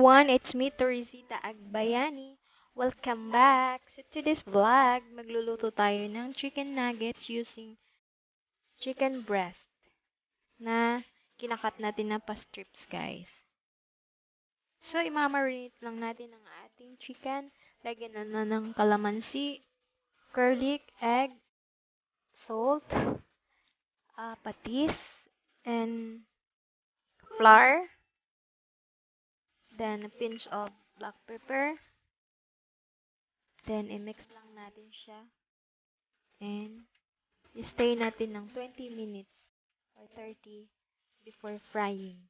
everyone, it's me, Teresita Agbayani. Welcome back! So today's vlog, magluluto tayo ng chicken nuggets using chicken breast na kinakat natin na pa-strips, guys. So, imamarinate lang natin ang ating chicken. Lagyan na ng kalamansi, garlic, egg, salt, patis, and flour. Then, a pinch of black pepper. Then, i-mix lang natin siya. And, i-stay natin ng 20 minutes or 30 before frying.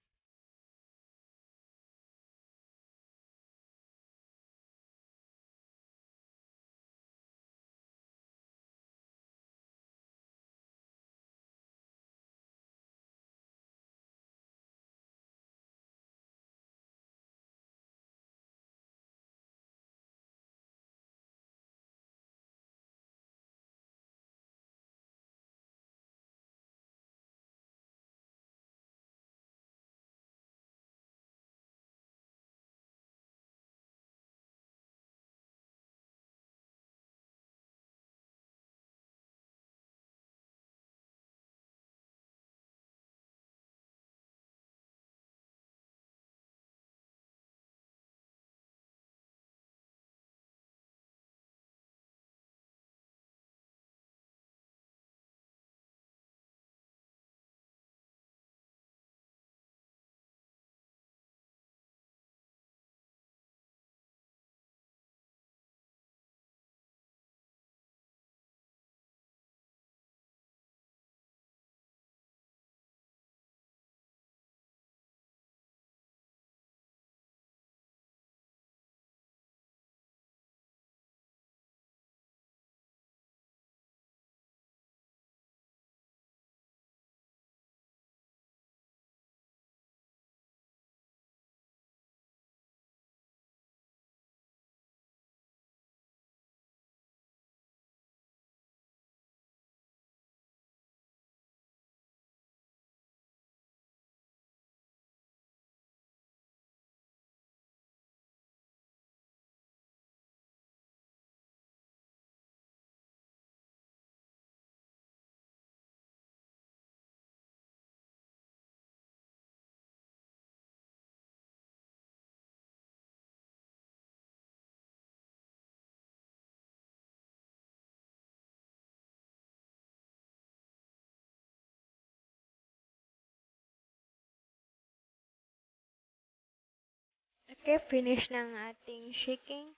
Okay, finish na ang ating shaking.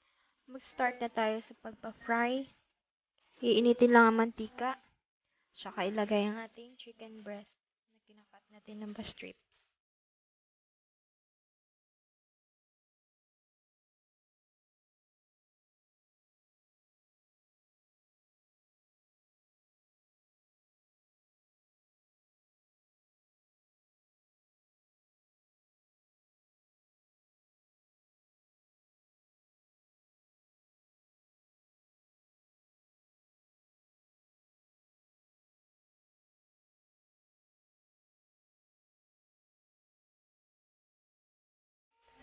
Mag-start na tayo sa pagpa-fry. Iinitin lang ang mantika. Tsaka ilagay ang ating chicken breast na kinakat natin ng pa-strips.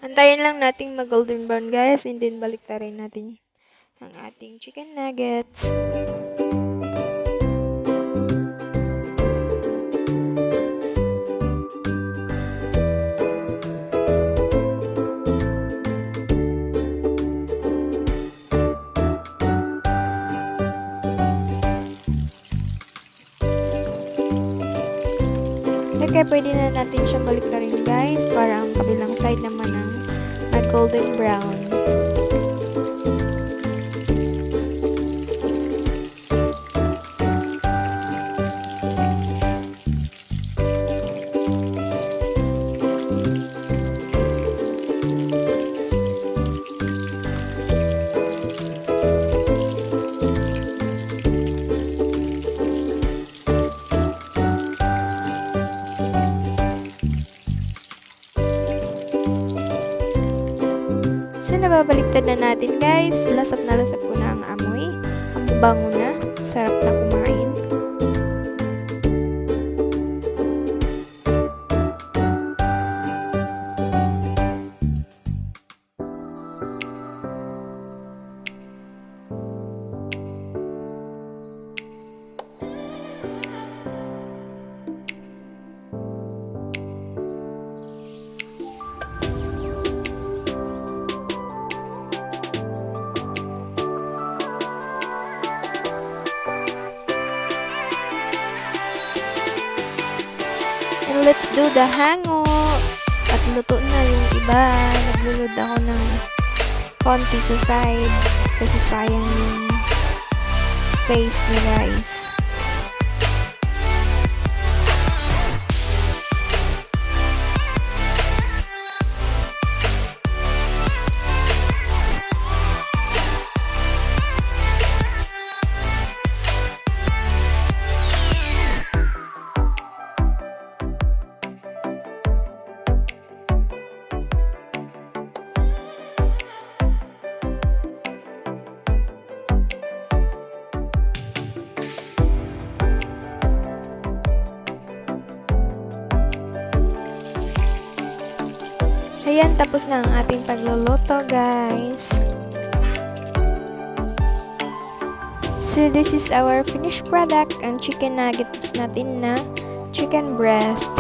Antayin lang nating mag-golden brown, guys, and then baliktarin natin ang ating chicken nuggets. Okay, pwede na natin siyang baliktarin, guys, para ang kabilang side naman ng golden brown. So, nababaliktad na natin, guys. Lasap na lasap ko na ang amoy. Ang bango na. Sarap na kumain. let's do the hango. At luto na yung iba. Naglulod ako ng konti sa side kasi sayang yung space ni guys. Ayan, tapos na ang ating pagluluto, guys. So, this is our finished product, ang chicken nuggets natin na chicken breast.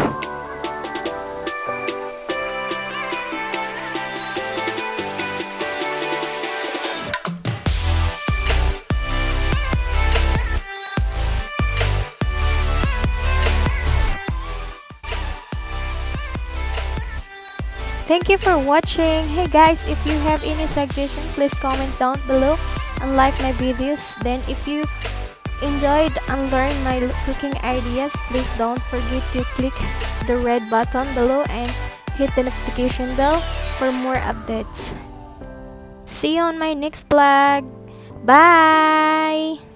Thank you for watching. Hey guys, if you have any suggestion, please comment down below and like my videos. Then if you enjoyed and learned my cooking ideas, please don't forget to click the red button below and hit the notification bell for more updates. See you on my next vlog. Bye!